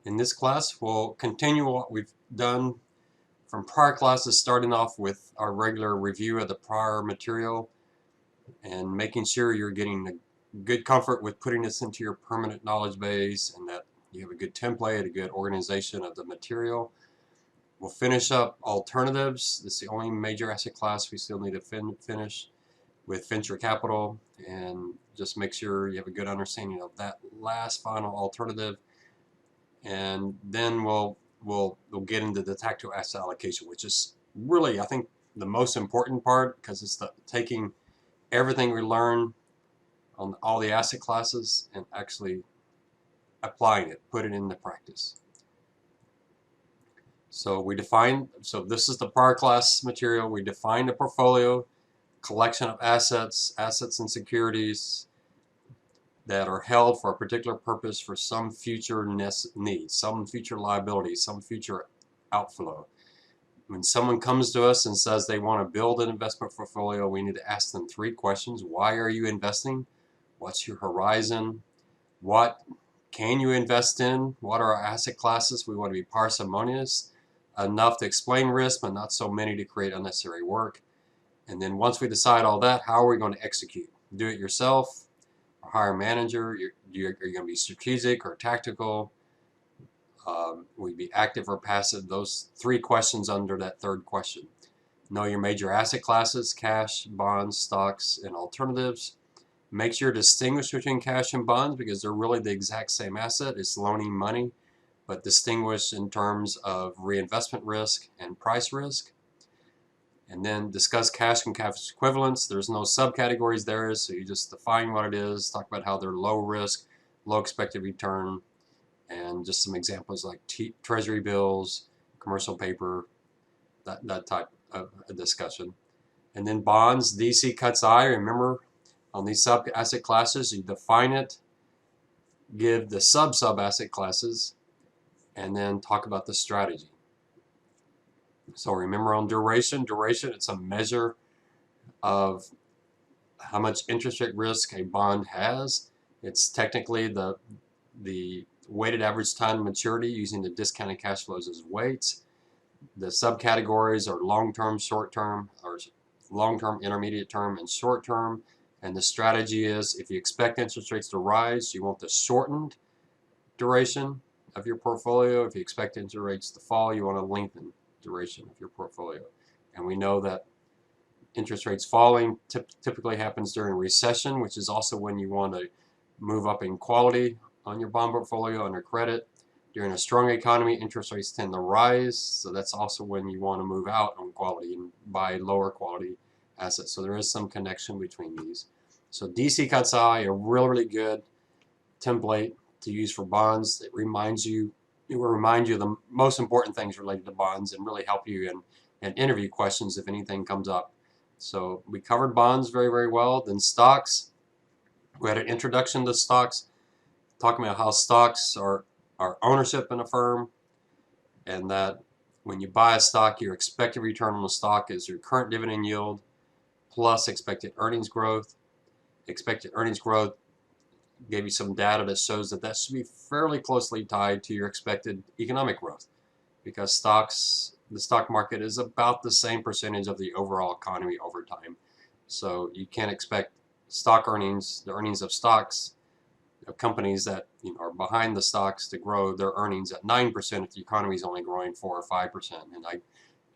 In this class, we'll continue what we've done from prior classes, starting off with our regular review of the prior material and making sure you're getting a good comfort with putting this into your permanent knowledge base and that you have a good template, a good organization of the material. We'll finish up alternatives. This is the only major asset class we still need to finish with venture capital, and just make sure you have a good understanding of that last final alternative. And then we'll get into the tactical asset allocation, which is really, I think, the most important part, because it's taking everything we learn on all the asset classes and actually applying it, put it into practice. So this is the prior class material. We defined a portfolio, collection of assets and securities that are held for a particular purpose for some future need, some future liability, some future outflow. When someone comes to us and says they want to build an investment portfolio, we need to ask them 3 questions. Why are you investing? What's your horizon? What can you invest in? What are our asset classes? We want to be parsimonious enough to explain risk, but not so many to create unnecessary work. And then once we decide all that, how are we going to execute? Do it yourself, or hire a manager? Are you going to be strategic or tactical? Will you be active or passive? Those 3 questions under that third question. Know your major asset classes: cash, bonds, stocks, and alternatives. Make sure to distinguish between cash and bonds, because they're really the exact same asset. It's loaning money, but distinguish in terms of reinvestment risk and price risk. And then discuss cash and cash equivalents. There's no subcategories there, so you just define what it is, talk about how they're low risk, low expected return, and just some examples like treasury bills, commercial paper, that type of a discussion. And then bonds, DC cuts I. Remember, on these sub asset classes, you define it, give the sub asset classes, and then talk about the strategy. So remember, on duration, it's a measure of how much interest rate risk a bond has. It's technically the weighted average time to maturity using the discounted cash flows as weights. The subcategories are long-term, short-term, or long-term, intermediate term, and short-term. And the strategy is, if you expect interest rates to rise, you want the shortened duration of your portfolio. If you expect interest rates to fall, you want to lengthen duration of your portfolio. And we know that interest rates falling typically happens during a recession, which is also when you want to move up in quality on your bond portfolio under credit. During a strong economy, interest rates tend to rise, so that's also when you want to move out on quality and buy lower quality assets. So there is some connection between these. So DC cuts I, a really good template to use for bonds. It will remind you of the most important things related to bonds and really help you in interview questions if anything comes up. So we covered bonds very well. Then stocks, we had an introduction to stocks, talking about how stocks are ownership in a firm, and that when you buy a stock, your expected return on the stock is your current dividend yield plus expected earnings growth. Expected earnings growth gave you some data that shows that should be fairly closely tied to your expected economic growth, because the stock market is about the same percentage of the overall economy over time. So you can't expect stock earnings, the earnings of stocks, of companies that are behind the stocks, to grow their earnings at 9% if the economy is only growing 4 or 5%. And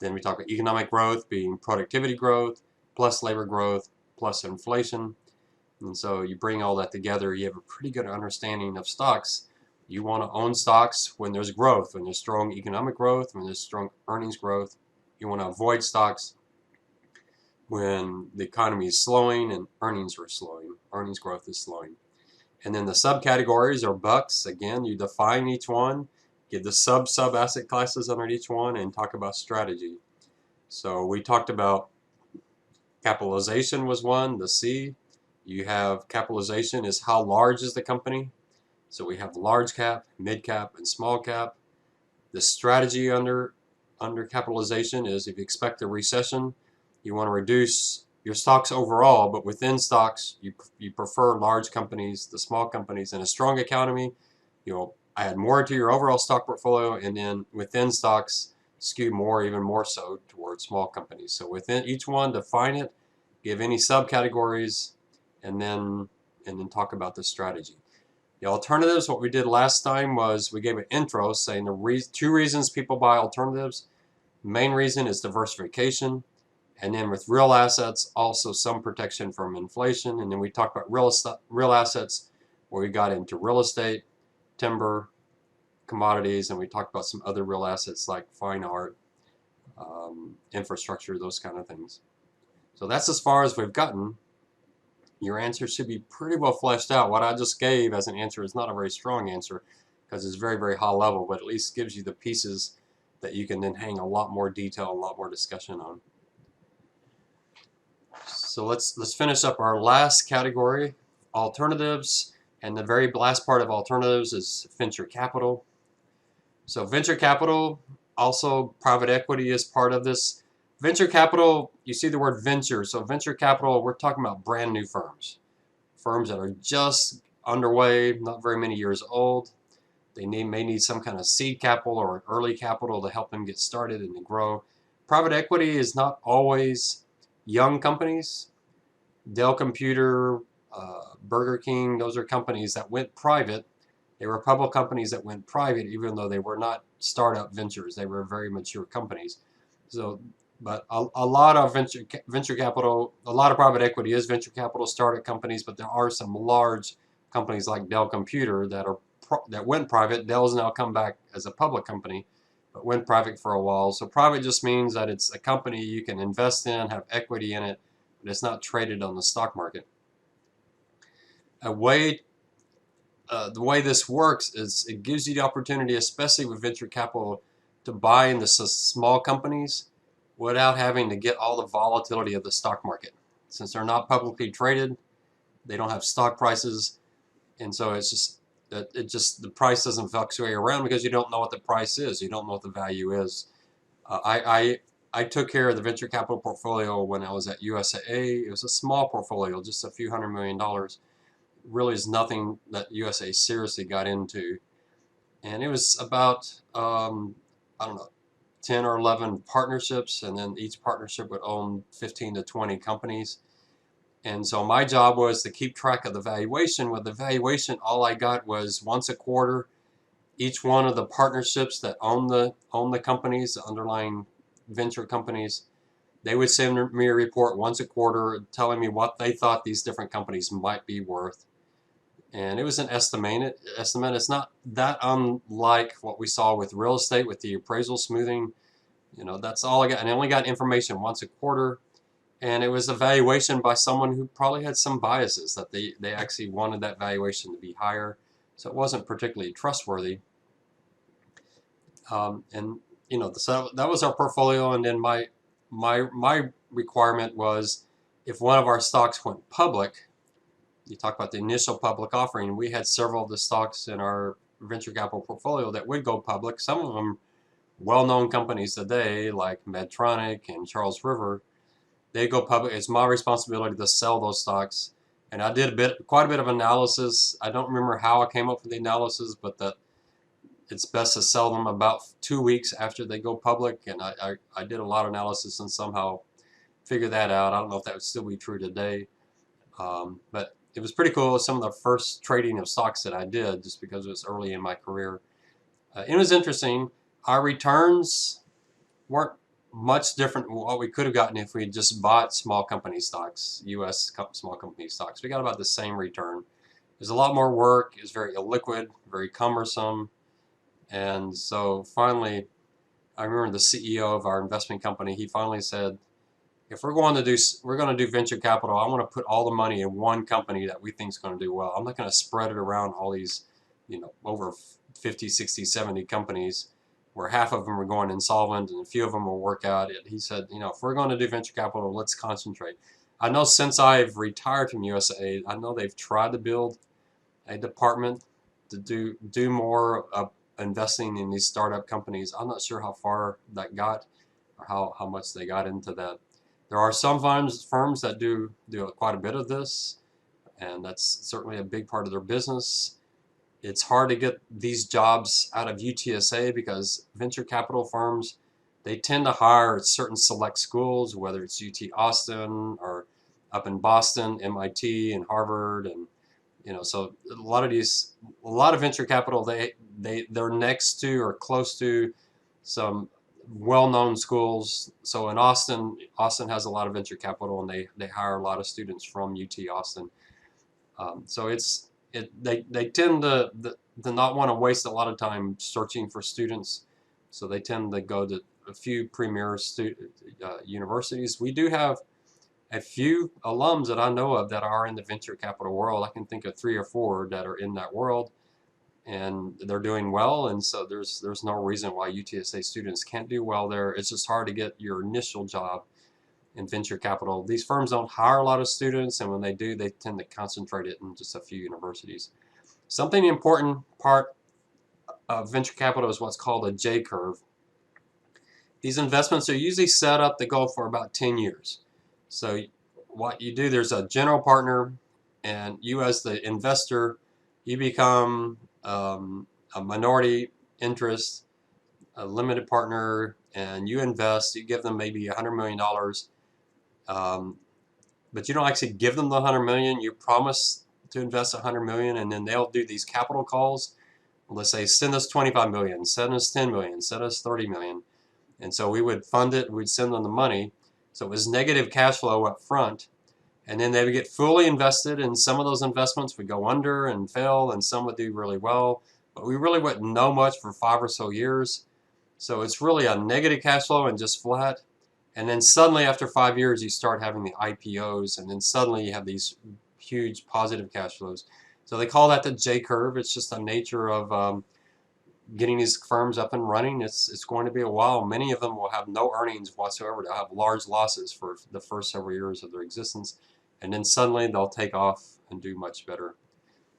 then we talk about economic growth being productivity growth plus labor growth plus inflation. And so you bring all that together, you have a pretty good understanding of stocks. You want to own stocks when there's growth, when there's strong economic growth, when there's strong earnings growth. You want to avoid stocks when the economy is slowing and earnings are slowing, earnings growth is slowing. And then the subcategories are bucks. Again, you define each one, give the sub asset classes under each one, and talk about strategy. So we talked about capitalization was one, the C. You have capitalization is how large is the company. So we have large cap, mid cap, and small cap. The strategy under capitalization is, if you expect a recession, you want to reduce your stocks overall, but within stocks, you prefer large companies, the small companies. In a strong economy, you'll add more to your overall stock portfolio, and then within stocks, skew more, even more so, towards small companies. So within each one, define it, give any subcategories, and then talk about the strategy. The alternatives, what we did last time was we gave an intro saying the two reasons people buy alternatives. Main reason is diversification, and then with real assets, also some protection from inflation. And then we talked about real assets, where we got into real estate, timber, commodities, and we talked about some other real assets like fine art, infrastructure, those kind of things. So that's as far as we've gotten. Your answer should be pretty well fleshed out. What I just gave as an answer is not a very strong answer because it's very, very high level, but at least gives you the pieces that you can then hang a lot more detail, a lot more discussion on. So let's finish up our last category, alternatives, and the very last part of alternatives is venture capital. So venture capital, also private equity is part of this. Venture capital, you see the word venture. So venture capital, we're talking about brand new firms. Firms that are just underway, not very many years old. They may need some kind of seed capital or early capital to help them get started and to grow. Private equity is not always young companies. Dell Computer, Burger King, those are companies that went private. They were public companies that went private, even though they were not startup ventures. They were very mature companies. So, but a lot of venture capital, a lot of private equity is venture capital startup companies, but there are some large companies like Dell Computer that went private. Dell's now come back as a public company, but went private for a while. So private just means that it's a company you can invest in, have equity in it, but it's not traded on the stock market. The way this works is it gives you the opportunity, especially with venture capital, to buy into small companies without having to get all the volatility of the stock market. Since they're not publicly traded, they don't have stock prices, and so it's just the price doesn't fluctuate around because you don't know what the price is. You don't know what the value is. I took care of the venture capital portfolio when I was at UTSA. It was a small portfolio, just a few $100 million. Really is nothing that UTSA seriously got into, and it was about I don't know, 10 or 11 partnerships, and then each partnership would own 15 to 20 companies. And so my job was to keep track of the valuation. With the valuation, all I got was once a quarter, each one of the partnerships that own the companies, the underlying venture companies, they would send me a report once a quarter telling me what they thought these different companies might be worth. And it was an estimate. It's not that unlike what we saw with real estate with the appraisal smoothing. You know, that's all I got. And I only got information once a quarter. And it was a valuation by someone who probably had some biases, that they actually wanted that valuation to be higher. So it wasn't particularly trustworthy. And, you know, so that was our portfolio. And then my requirement was, if one of our stocks went public, you talk about the initial public offering, we had several of the stocks in our venture capital portfolio that would go public. Some of them well-known companies today, like Medtronic and Charles River, they go public. It's my responsibility to sell those stocks. And I did quite a bit of analysis. I don't remember how I came up with the analysis, but that it's best to sell them about 2 weeks after they go public. And I did a lot of analysis and somehow figured that out. I don't know if that would still be true today. But it was pretty cool. Some of the first trading of stocks that I did, just because it was early in my career. It was interesting. Our returns weren't much different from what we could have gotten if we had just bought small company stocks, U.S. small company stocks. We got about the same return. There's a lot more work. It's very illiquid, very cumbersome. And so finally, I remember the CEO of our investment company, he finally said, if we're going to do venture capital, I want to put all the money in one company that we think is going to do well. I'm not going to spread it around all these, you know, over 50, 60, 70 companies where half of them are going insolvent and a few of them will work out. He said, you know, if we're going to do venture capital, let's concentrate. I know since I've retired from UTSA, I know they've tried to build a department to do more investing in these startup companies. I'm not sure how far that got or how much they got into that. There are some firms that do quite a bit of this, and that's certainly a big part of their business. It's hard to get these jobs out of UTSA because venture capital firms, they tend to hire at certain select schools, whether it's UT Austin or up in Boston, MIT and Harvard, and so a lot of venture capital, they're next to or close to some well-known schools. So in Austin has a lot of venture capital, and they hire a lot of students from UT Austin. So they tend to not want to waste a lot of time searching for students, so they tend to go to a few premier universities. We do have a few alums that I know of that are in the venture capital world. I can think of 3 or 4 that are in that world, and they're doing well. And so there's no reason why UTSA students can't do well there. It's just hard to get your initial job in venture capital. These firms don't hire a lot of students, and when they do, they tend to concentrate it in just a few universities. Something important part of venture capital is what's called a J curve. These investments are usually set up to go for about 10 years. So what you do, there's a general partner, and you as the investor, you become a minority interest, a limited partner, and you invest. You give them maybe $100 million, but you don't actually give them the 100 million. You promise to invest 100 million, and then they'll do these capital calls. Let's say send us 25 million, send us 10 million, send us 30 million. And so we would fund it, we'd send them the money. So it was negative cash flow up front, and then they would get fully invested, and some of those investments would go under and fail, and some would do really well, but we really wouldn't know much for 5 or so years. So it's really a negative cash flow and just flat. And then suddenly after 5 years, you start having the IPOs, and then suddenly you have these huge positive cash flows. So they call that the J curve. It's just the nature of getting these firms up and running. It's going to be a while. Many of them will have no earnings whatsoever. They'll have large losses for the first several years of their existence, and then suddenly they'll take off and do much better.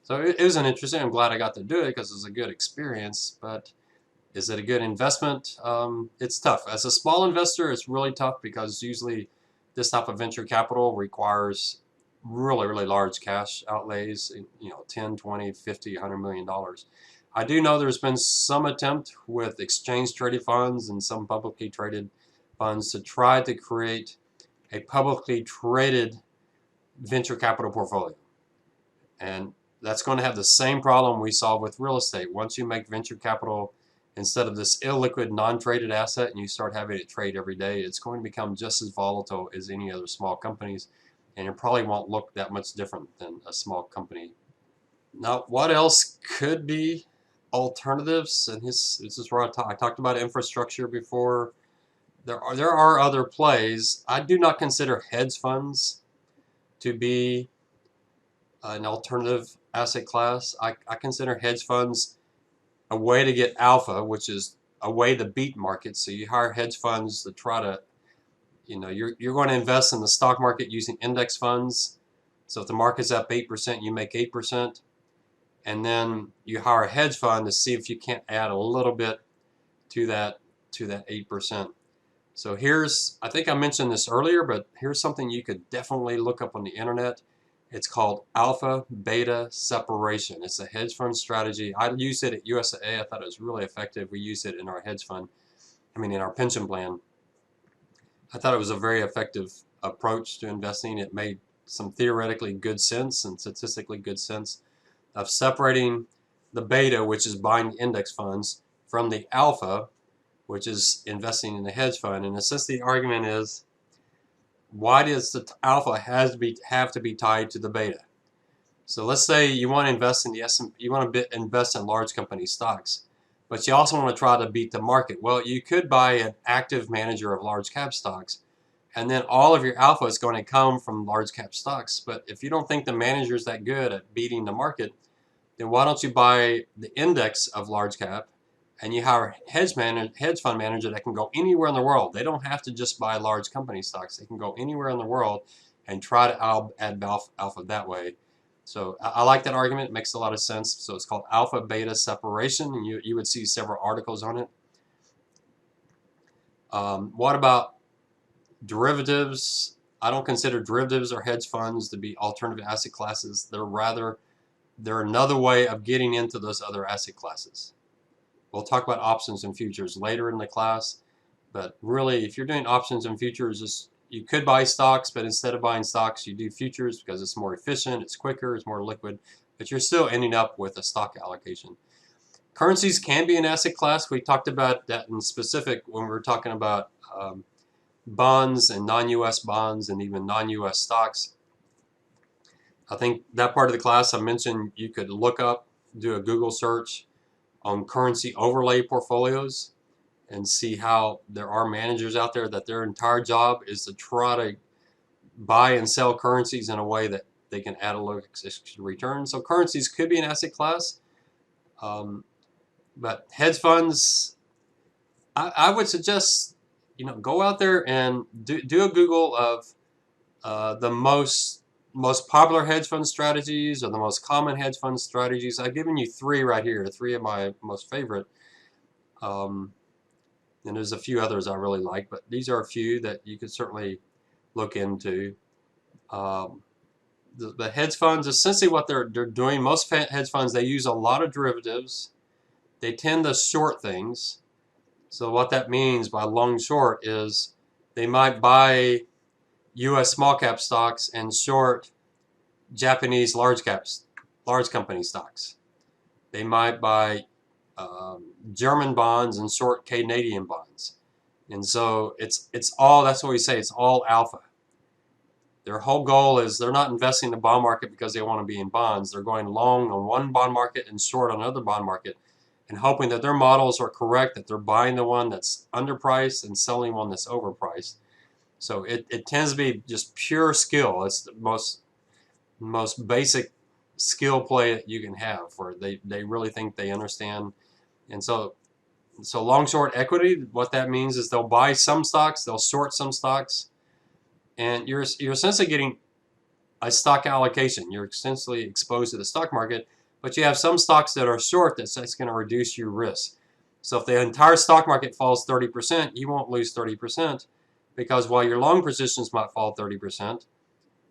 So it was an interesting. I'm glad I got to do it because it was a good experience. But is it a good investment? It's tough. As a small investor, it's really tough because usually this type of venture capital requires really, really large cash outlays, 10, 20, 50, $100 million. I do know there's been some attempt with exchange traded funds and some publicly traded funds to try to create a publicly traded venture capital portfolio. And that's going to have the same problem we saw with real estate. Once you make venture capital instead of this illiquid, non-traded asset, and you start having it trade every day, it's going to become just as volatile as any other small companies, and it probably won't look that much different than a small company. Now, what else could be alternatives? And this is where I talked about infrastructure before. There are other plays. I do not consider hedge funds to be an alternative asset class. I consider hedge funds a way to get alpha, which is a way to beat markets. So you hire hedge funds to try to, you're going to invest in the stock market using index funds. So if the market's up 8%, you make 8%. And then you hire a hedge fund to see if you can't add a little bit to that 8%. So I think I mentioned this earlier, but here's something you could definitely look up on the internet. It's called alpha beta separation. It's a hedge fund strategy. I used it at UTSA. I thought it was really effective. We used it in our in our pension plan. I thought it was a very effective approach to investing. It made some theoretically good sense and statistically good sense of separating the beta, which is buying index funds, from the alpha, which is investing in the hedge fund. And essentially the argument is, why does the alpha have to be tied to the beta? So let's say you want to invest in invest in large company stocks, but you also want to try to beat the market. Well, you could buy an active manager of large cap stocks, and then all of your alpha is going to come from large cap stocks. But if you don't think the manager is that good at beating the market, then why don't you buy the index of large cap, and you hire a hedge fund manager that can go anywhere in the world. They don't have to just buy large company stocks. They can go anywhere in the world and try to add alpha that way. So I like that argument. It makes a lot of sense. So it's called alpha beta separation, and you would see several articles on it. What about derivatives? I don't consider derivatives or hedge funds to be alternative asset classes. They're rather they're another way of getting into those other asset classes. We'll talk about options and futures later in the class, but really, if you're doing options and futures, you could buy stocks, but instead of buying stocks, you do futures because it's more efficient, it's quicker, it's more liquid, but you're still ending up with a stock allocation. Currencies can be an asset class. We talked about that in specific when we were talking about bonds and non-U.S. bonds and even non-U.S. stocks. I think that part of the class I mentioned, you could look up, do a Google search on currency overlay portfolios and see how there are managers out there that their entire job is to try to buy and sell currencies in a way that they can add a low return. So currencies could be an asset class. But hedge funds, I would suggest, go out there and do a Google of the most popular hedge fund strategies or the most common hedge fund strategies. I've given you three right here, three of my most favorite. And there's a few others I really like, but these are a few that you could certainly look into. The hedge funds, essentially what they're doing, most hedge funds, they use a lot of derivatives. They tend to short things. So what that means by long short is they might buy U.S. small cap stocks and short Japanese large company stocks. They might buy German bonds and short Canadian bonds. And so it's all, that's what we say, it's all alpha. Their whole goal is they're not investing in the bond market because they want to be in bonds. They're going long on one bond market and short on another bond market and hoping that their models are correct, that they're buying the one that's underpriced and selling one that's overpriced. So it tends to be just pure skill. It's the most basic skill play that you can have, where they really think they understand. And so long short equity, what that means is they'll buy some stocks, they'll short some stocks, and you're essentially getting a stock allocation. You're essentially exposed to the stock market, but you have some stocks that are short that's going to reduce your risk. So if the entire stock market falls 30%, you won't lose 30%, because while your long positions might fall 30%,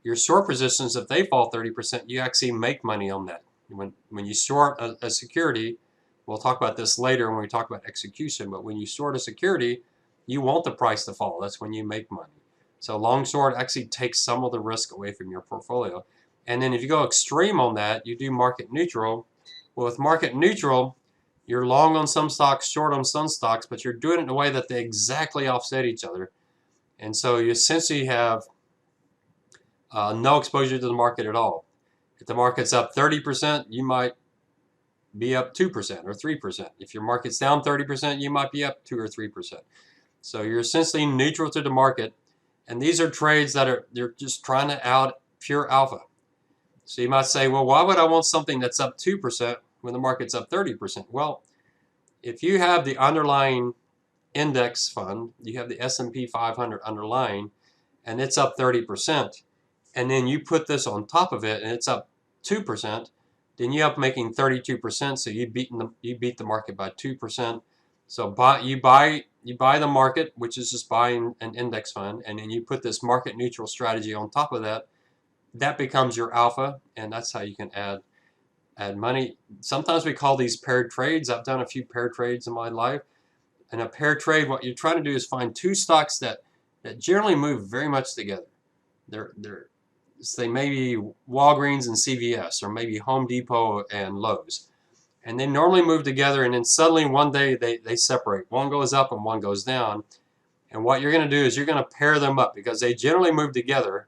your short positions, if they fall 30%, you actually make money on that. When you short a security, we'll talk about this later when we talk about execution, but when you short a security, you want the price to fall. That's when you make money. So long short actually takes some of the risk away from your portfolio. And then if you go extreme on that, you do market neutral. Well, with market neutral, you're long on some stocks, short on some stocks, but you're doing it in a way that they exactly offset each other. And so you essentially have no exposure to the market at all. If the market's up 30%, you might be up 2% or 3%. If your market's down 30%, you might be up 2 or 3%. So you're essentially neutral to the market. And these are trades that they're just trying to out pure alpha. So you might say, well, why would I want something that's up 2% when the market's up 30%? Well, if you have the underlying index fund, you have the S&P 500 underlying, and it's up 30%, and then you put this on top of it and it's up 2%, then you're up making 32%, so you beat the market by 2%. So you buy the market, which is just buying an index fund, and then you put this market neutral strategy on top of that. That becomes your alpha, and that's how you can add money. Sometimes we call these paired trades. I've done a few paired trades in my life. And a paired trade, what you're trying to do is find two stocks that generally move very much together. They may be Walgreens and CVS, or maybe Home Depot and Lowe's. And they normally move together, and then suddenly one day they separate. One goes up and one goes down. And what you're going to do is you're going to pair them up, because they generally move together.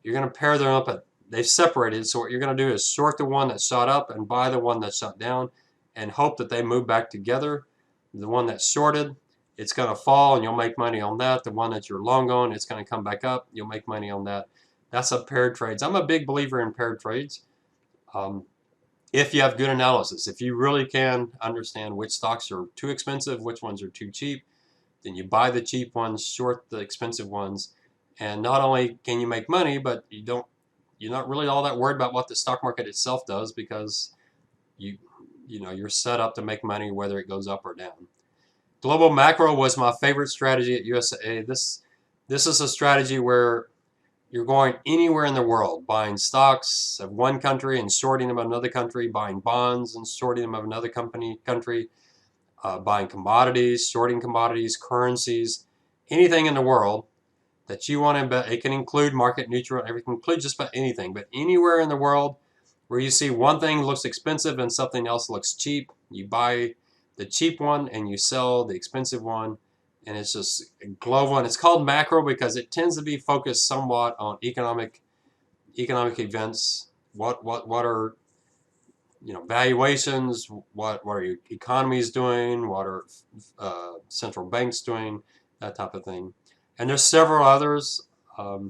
You're going to pair them up. They've separated, so what you're going to do is short the one that shot up and buy the one that shot down and hope that they move back together. The one that's shorted, it's going to fall and you'll make money on that. The one that you're long on, it's going to come back up. You'll make money on that. That's a paired trades. I'm a big believer in paired trades. If you have good analysis, if you really can understand which stocks are too expensive, which ones are too cheap, then you buy the cheap ones, short the expensive ones, and not only can you make money, but you're not really all that worried about what the stock market itself does, because you're set up to make money whether it goes up or down. Global macro was my favorite strategy at USAA. This is a strategy where you're going anywhere in the world, buying stocks of one country and shorting them of another country, buying bonds and shorting them of another country, buying commodities, shorting commodities, currencies, anything in the world that you want to invest. It can include market neutral, everything, include just about anything, but anywhere in the world where you see one thing looks expensive and something else looks cheap, you buy the cheap one and you sell the expensive one, and it's just global. And it's called macro because it tends to be focused somewhat on economic events. What are valuations? What are your economies doing? What are central banks doing? That type of thing. And there's several others. I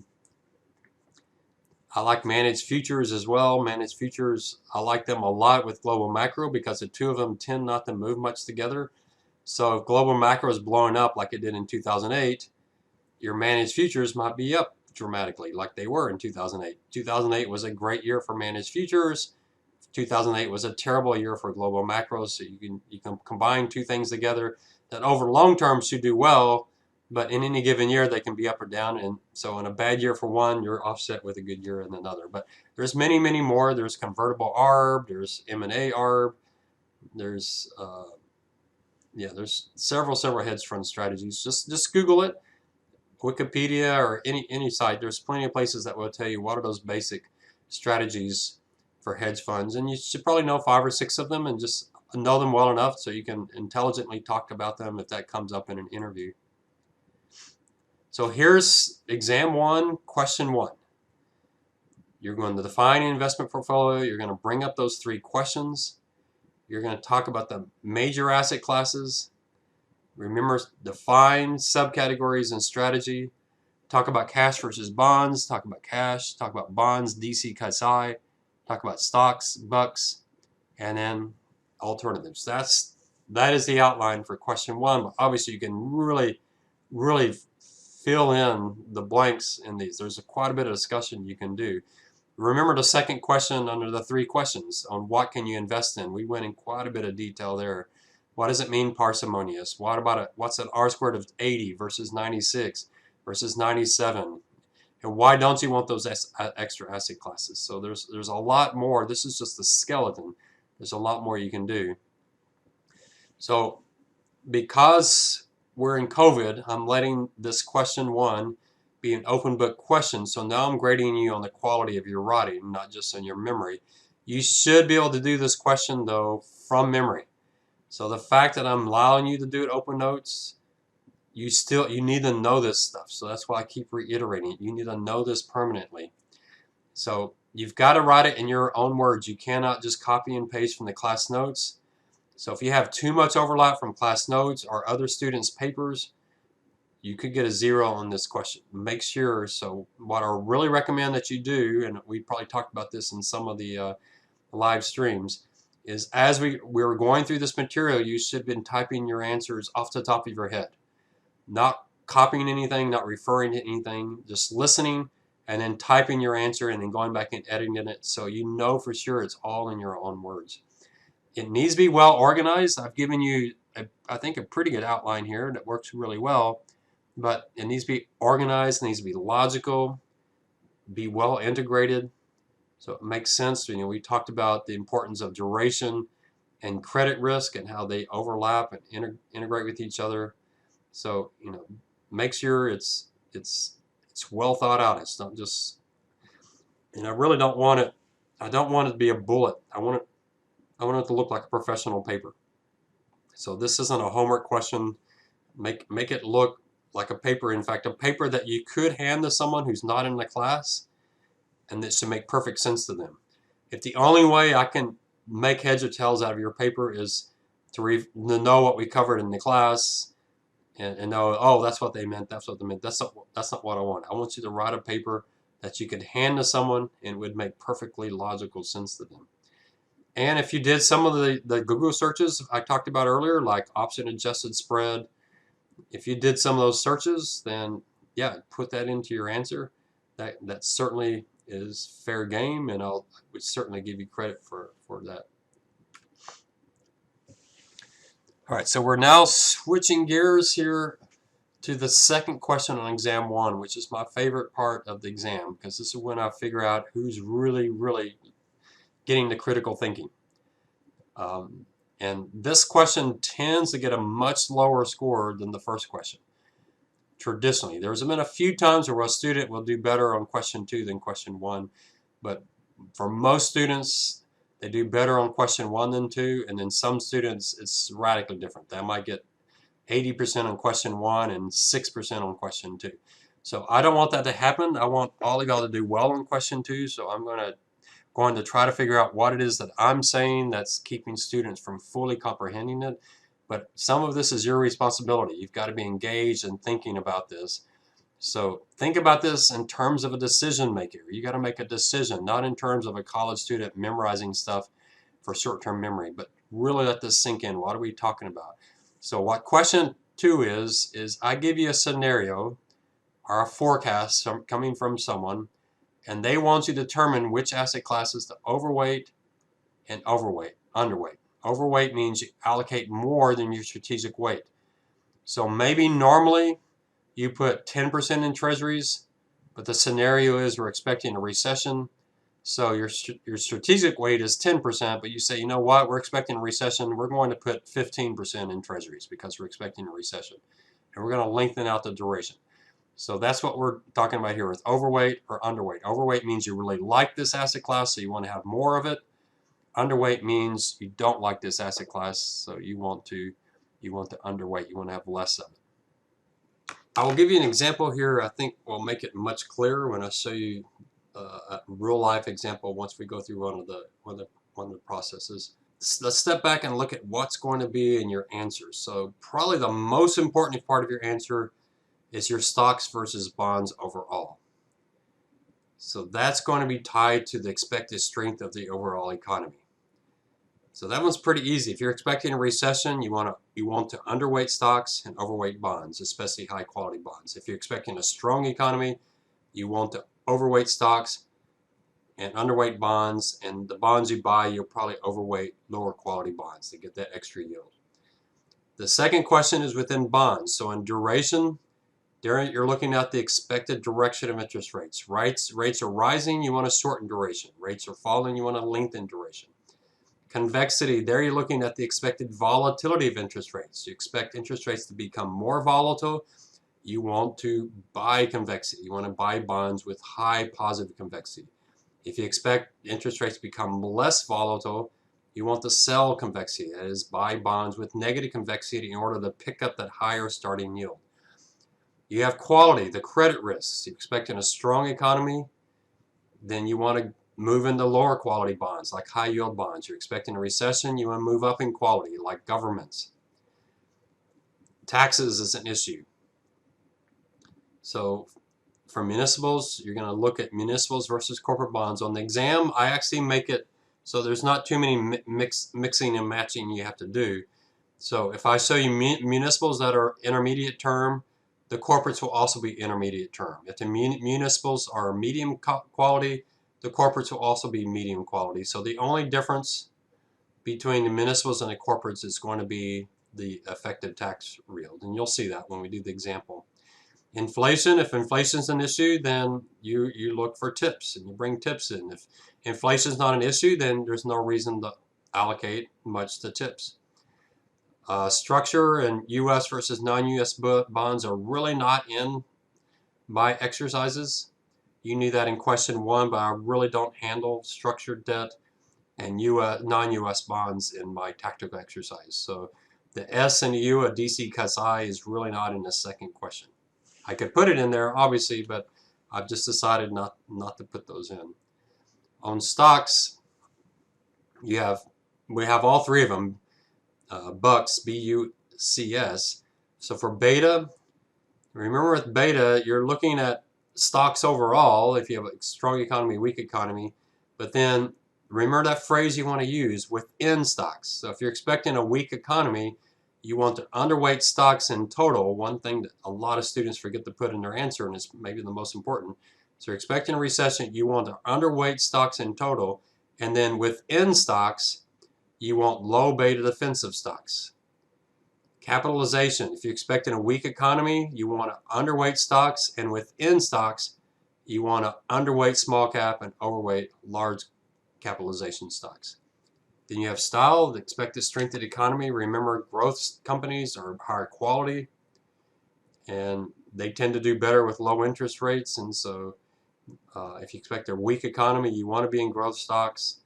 like managed futures as well. Managed futures, I like them a lot with global macro because the two of them tend not to move much together. So if global macro is blowing up like it did in 2008, your managed futures might be up dramatically like they were in 2008. 2008 was a great year for managed futures. 2008 was a terrible year for global macros. So you can combine two things together that over long term should do well, but in any given year they can be up or down. And so in a bad year for one, you're offset with a good year in another. But there's many more. There's convertible ARB, there's M&A ARB, there's there's several hedge fund strategies. Just Google it, Wikipedia or any site. There's plenty of places that will tell you what are those basic strategies for hedge funds, and you should probably know 5 or 6 of them and just know them well enough so you can intelligently talk about them if that comes up in an interview. So here's exam 1, question 1. You're going to define an investment portfolio. You're going to bring up those 3 questions. You're going to talk about the major asset classes. Remember, define subcategories and strategy. Talk about cash versus bonds. Talk about cash. Talk about bonds, DC, CSI. Talk about stocks, bucks, and then alternatives. That is the outline for question 1. But obviously, you can really fill in the blanks in these. There's quite a bit of discussion you can do. Remember the second question under the 3 questions on what can you invest in. We went in quite a bit of detail there. What does it mean parsimonious? What's an R squared of 80 versus 96 versus 97? And why don't you want those extra asset classes? So there's a lot more. This is just the skeleton. There's a lot more you can do. So because we're in COVID, I'm letting this question 1 be an open book question. So now I'm grading you on the quality of your writing, not just on your memory. You should be able to do this question though from memory. So the fact that I'm allowing you to do it open notes, you need to know this stuff. So that's why I keep reiterating it. You need to know this permanently. So you've got to write it in your own words. You cannot just copy and paste from the class notes. So if you have too much overlap from class notes or other students' papers, you could get a 0 on this question. Make sure. So what I really recommend that you do, and we probably talked about this in some of the live streams, is as we were going through this material, you should have been typing your answers off the top of your head. Not copying anything, not referring to anything, just listening and then typing your answer and then going back and editing it so you know for sure it's all in your own words. It needs to be well organized. I've given you, I think, a pretty good outline here that works really well, but it needs to be organized, it needs to be logical, be well integrated, so it makes sense. We talked about the importance of duration and credit risk and how they overlap and integrate with each other. So make sure it's well thought out. It's not just, I really don't want it. I don't want it to be a bullet. I want it to look like a professional paper. So this isn't a homework question. Make it look like a paper. In fact, a paper that you could hand to someone who's not in the class, and that should make perfect sense to them. If the only way I can make heads or tails out of your paper is to know what we covered in the class and know, oh, that's what they meant, that's what they meant, that's not what I want. I want you to write a paper that you could hand to someone and it would make perfectly logical sense to them. And if you did some of the Google searches I talked about earlier, like option adjusted spread, if you did some of those searches, then yeah, put that into your answer. That certainly is fair game, and I would certainly give you credit for that. All right, so we're now switching gears here to the second question on exam 1, which is my favorite part of the exam, because this is when I figure out who's really getting the critical thinking. And this question tends to get a much lower score than the first question. Traditionally, there's been a few times where a student will do better on question 2 than question 1, but for most students, they do better on question 1 than 2, and then some students, it's radically different. They might get 80% on question 1 and 6% on question 2. So I don't want that to happen. I want all of y'all to do well on question 2, so I'm going to try to figure out what it is that I'm saying that's keeping students from fully comprehending it. But some of this is your responsibility. You've got to be engaged and thinking about this. So think about this in terms of a decision maker. You got to make a decision, not in terms of a college student memorizing stuff for short-term memory, but really let this sink in. What are we talking about? So what question 2 is I give you a scenario or a forecast coming from someone, and they want you to determine which asset classes to overweight and underweight. Overweight means you allocate more than your strategic weight. So maybe normally you put 10% in treasuries, but the scenario is we're expecting a recession. So your strategic weight is 10%, but you say, you know what, we're expecting a recession. We're going to put 15% in treasuries because we're expecting a recession. And we're going to lengthen out the duration. So that's what we're talking about here with overweight or underweight. Overweight means you really like this asset class, so you want to have more of it. Underweight means you don't like this asset class, so you want to underweight. You want to have less of it. I will give you an example here. I think will make it much clearer when I show you a real life example once we go through one of the processes. Let's step back and look at what's going to be in your answers. So probably the most important part of your answer is your stocks versus bonds overall. So that's going to be tied to the expected strength of the overall economy. So that one's pretty easy. If you're expecting a recession, you want to underweight stocks and overweight bonds, especially high quality bonds. If you're expecting a strong economy, you want to overweight stocks and underweight bonds, and the bonds you buy, you'll probably overweight lower quality bonds to get that extra yield. The second question is within bonds. So in duration, there you're looking at the expected direction of interest rates. Rates are rising, you want to shorten duration. Rates are falling, you want to lengthen duration. Convexity, there you're looking at the expected volatility of interest rates. You expect interest rates to become more volatile. You want to buy convexity. You want to buy bonds with high positive convexity. If you expect interest rates to become less volatile, you want to sell convexity, that is, buy bonds with negative convexity in order to pick up that higher starting yield. You have quality, the credit risks. You're expecting a strong economy, then you want to move into lower quality bonds like high yield bonds. You're expecting a recession, you want to move up in quality like governments. Taxes is an issue. So for municipals, you're going to look at municipals versus corporate bonds. On the exam, I actually make it so there's not too many mixing and matching you have to do. So if I show you municipals that are intermediate term, the corporates will also be intermediate term. If the municipals are medium quality, the corporates will also be medium quality. So the only difference between the municipals and the corporates is going to be the effective tax yield. And you'll see that when we do the example. Inflation, if inflation is an issue, then you look for tips and you bring tips in. If inflation is not an issue, then there's no reason to allocate much to tips. Structure and U.S. versus non-U.S. bonds are really not in my exercises. You knew that in question 1, but I really don't handle structured debt and non-U.S. bonds in my tactical exercise. So the S and the U of DC cuts I is really not in the second question. I could put it in there, obviously, but I've just decided not to put those in. On stocks, we have all three of them, BUCS, B-U-C-S. So for beta, remember with beta, you're looking at stocks overall if you have a strong economy, weak economy, but then remember that phrase you want to use within stocks. So if you're expecting a weak economy, you want to underweight stocks in total. One thing that a lot of students forget to put in their answer, and it's maybe the most important. So you're expecting a recession, you want to underweight stocks in total, and then within stocks, you want low beta defensive stocks. Capitalization. If you're expecting a weak economy, you want to underweight stocks, and within stocks, you want to underweight small cap and overweight large capitalization stocks. Then you have style, the expected strength of the economy. Remember, growth companies are higher quality, and they tend to do better with low interest rates. And so if you expect a weak economy, you want to be in growth stocks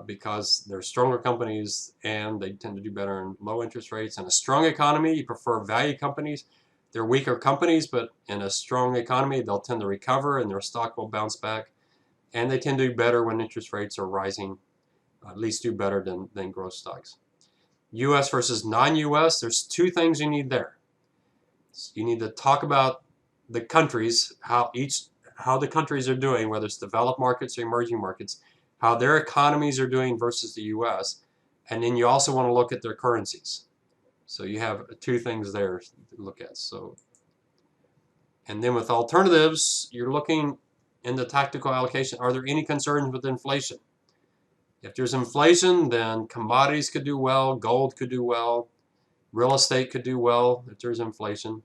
because they're stronger companies and they tend to do better in low interest rates. In a strong economy, you prefer value companies. They're weaker companies, but in a strong economy, they'll tend to recover and their stock will bounce back. And they tend to do better when interest rates are rising, at least do better than growth stocks. U.S. versus non-U.S., there's two things you need there. You need to talk about the countries, how the countries are doing, whether it's developed markets or emerging markets, how their economies are doing versus the U.S., and then you also want to look at their currencies. So you have two things there to look at. So, and then with alternatives, you're looking in the tactical allocation. Are there any concerns with inflation? If there's inflation, then commodities could do well, gold could do well, real estate could do well if there's inflation.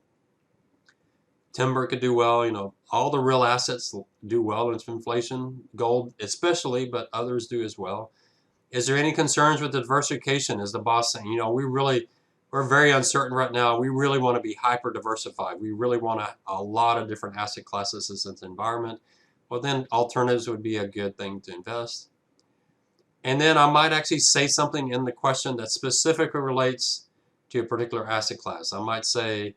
Timber could do well, you know, all the real assets do well when it's inflation, gold especially, but others do as well. Is there any concerns with diversification? Is the boss saying, you know, we're very uncertain right now. We really want to be hyper diversified. We really want a lot of different asset classes in this environment. Well, then alternatives would be a good thing to invest. And then I might actually say something in the question that specifically relates to a particular asset class. I might say,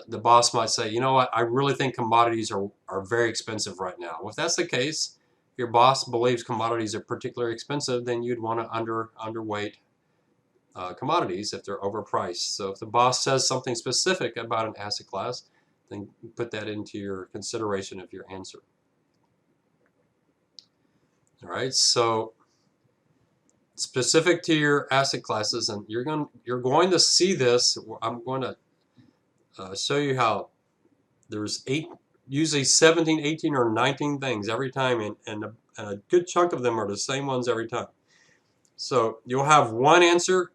the boss might say, you know what, I really think commodities are very expensive right now. Well, if that's the case, if your boss believes commodities are particularly expensive, then you'd want to underweight commodities if they're overpriced. So if the boss says something specific about an asset class, then put that into your consideration of your answer. All right, so specific to your asset classes, and you're going to see this. I'm going to show you how there's usually 17, 18, or 19 things every time, and a good chunk of them are the same ones every time. So you'll have one answer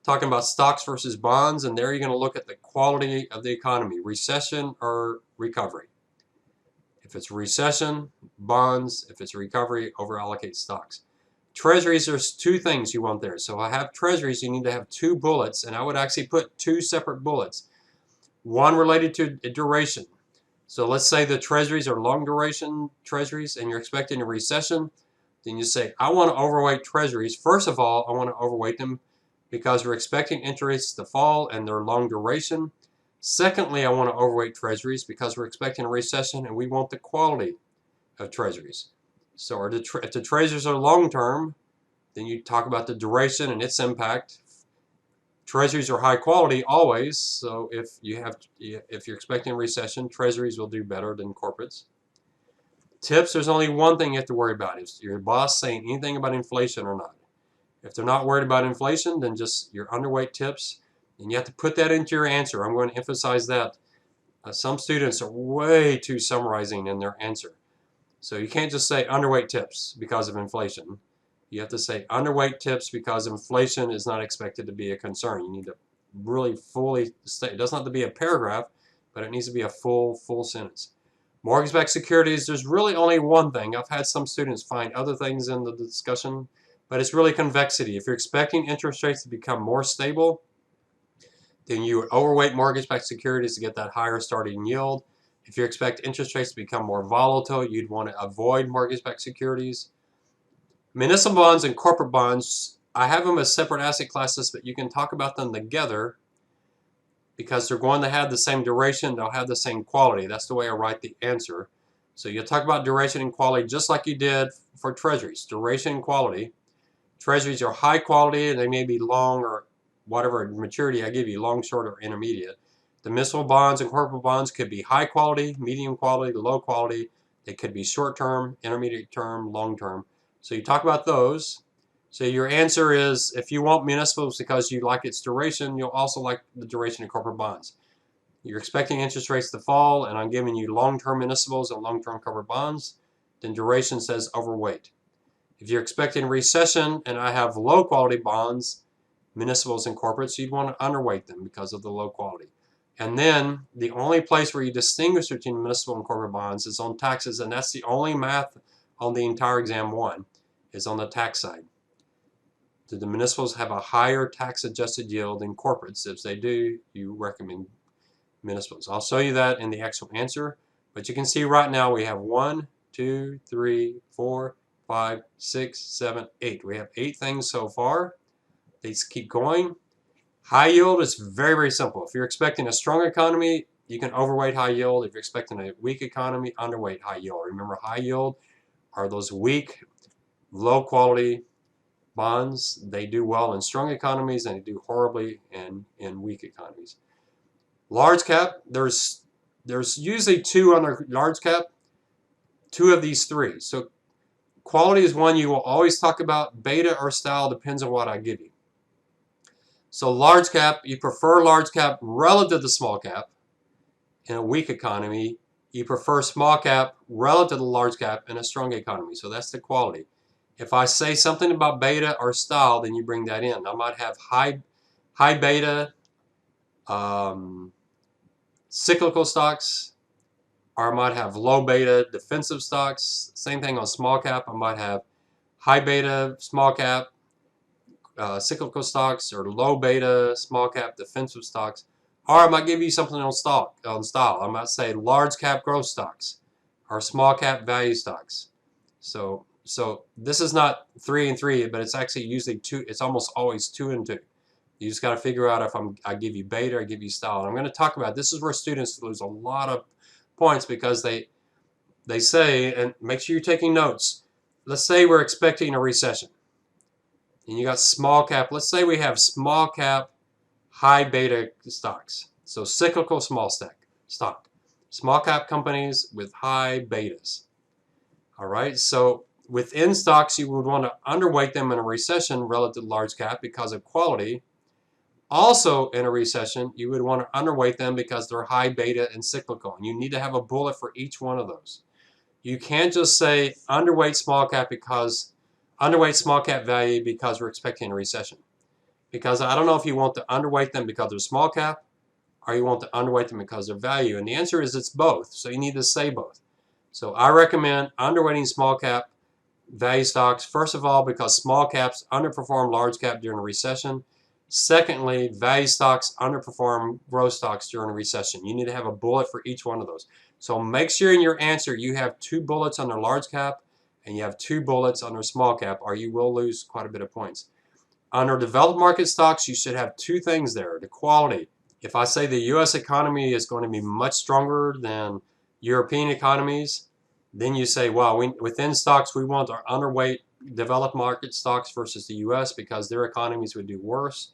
talking about stocks versus bonds, and there you're going to look at the quality of the economy, recession or recovery. If it's recession, bonds. If it's recovery, overallocate stocks. Treasuries, there's two things you want there. So I have treasuries, you need to have two bullets, and I would actually put two separate bullets. One related to duration. So let's say the treasuries are long duration treasuries and you're expecting a recession. Then you say, I want to overweight treasuries. First of all, I want to overweight them because we're expecting interest rates to fall and they're long duration. Secondly, I want to overweight treasuries because we're expecting a recession and we want the quality of treasuries. So if the treasuries are long term, then you talk about the duration and its impact. Treasuries are high quality always, so if you're expecting a recession, treasuries will do better than corporates. Tips, there's only one thing you have to worry about. Is your boss saying anything about inflation or not? If they're not worried about inflation, then just your underweight tips, and you have to put that into your answer. I'm going to emphasize that. Some students are way too summarizing in their answer. So you can't just say underweight tips because of inflation. You have to say underweight tips because inflation is not expected to be a concern. You need to really fully state. It doesn't have to be a paragraph, but it needs to be a full sentence. Mortgage-backed securities, there's really only one thing. I've had some students find other things in the discussion, but it's really convexity. If you're expecting interest rates to become more stable, then you would overweight mortgage-backed securities to get that higher starting yield. If you expect interest rates to become more volatile, you'd want to avoid mortgage-backed securities. Municipal bonds and corporate bonds, I have them as separate asset classes, but you can talk about them together because they're going to have the same duration, they'll have the same quality. That's the way I write the answer. So you'll talk about duration and quality just like you did for treasuries. Duration and quality. Treasuries are high quality and they may be long or whatever maturity I give you, long, short, or intermediate. The municipal bonds and corporate bonds could be high quality, medium quality, low quality. They could be short term, intermediate term, long term. So you talk about those. So your answer is, if you want municipals because you like its duration, you'll also like the duration of corporate bonds. You're expecting interest rates to fall, and I'm giving you long-term municipals and long-term corporate bonds, then duration says overweight. If you're expecting recession and I have low-quality bonds, municipals and corporates, you'd want to underweight them because of the low quality. And then the only place where you distinguish between municipal and corporate bonds is on taxes, and that's the only math on the entire exam one is on the tax side. Do the municipals have a higher tax-adjusted yield than corporates? If they do, you recommend municipals. I'll show you that in the actual answer, but you can see right now we have 1, 2, 3, 4, 5, 6, 7, 8. We have 8 things so far. These keep going. High yield is very, very simple. If you're expecting a strong economy, you can overweight high yield. If you're expecting a weak economy, underweight high yield. Remember, high yield are those weak, low quality bonds. They do well in strong economies and they do horribly in weak economies. Large cap, there's usually 2 under large cap, 2 of these 3. So quality is one you will always talk about. Beta or style depends on what I give you. So large cap, you prefer large cap relative to small cap. In a weak economy, you prefer small cap relative to large cap in a strong economy. So that's the quality. If I say something about beta or style, then you bring that in. I might have high beta cyclical stocks, or I might have low beta defensive stocks. Same thing on small cap. I might have high beta small cap cyclical stocks, or low beta small cap defensive stocks. Or I might give you something on style. I might say large cap growth stocks or small cap value stocks. So this is not 3 and 3, but it's actually usually 2. It's almost always 2 and 2. You just got to figure out if I give you beta or I give you style. And I'm going to talk about this is where students lose a lot of points because they say, and make sure you're taking notes. Let's say we're expecting a recession. And you got small cap. Let's say we have small cap, high beta stocks. So cyclical stock. Small cap companies with high betas. All right. So within stocks, you would want to underweight them in a recession relative to large cap because of quality. Also, in a recession, you would want to underweight them because they're high beta and cyclical. And you need to have a bullet for each one of those. You can't just say underweight small cap value because we're expecting a recession. Because I don't know if you want to underweight them because they're small cap or you want to underweight them because they're value. And the answer is it's both. So you need to say both. So I recommend underweighting small cap value stocks, first of all, because small caps underperform large cap during a recession. Secondly, value stocks underperform growth stocks during a recession. You need to have a bullet for each one of those. So make sure in your answer you have 2 bullets under large cap and you have 2 bullets under small cap, or you will lose quite a bit of points. Under developed market stocks, you should have 2 things there. The quality. If I say the U.S. economy is going to be much stronger than European economies, then you say, well, within stocks, we want our underweight developed market stocks versus the U.S. because their economies would do worse.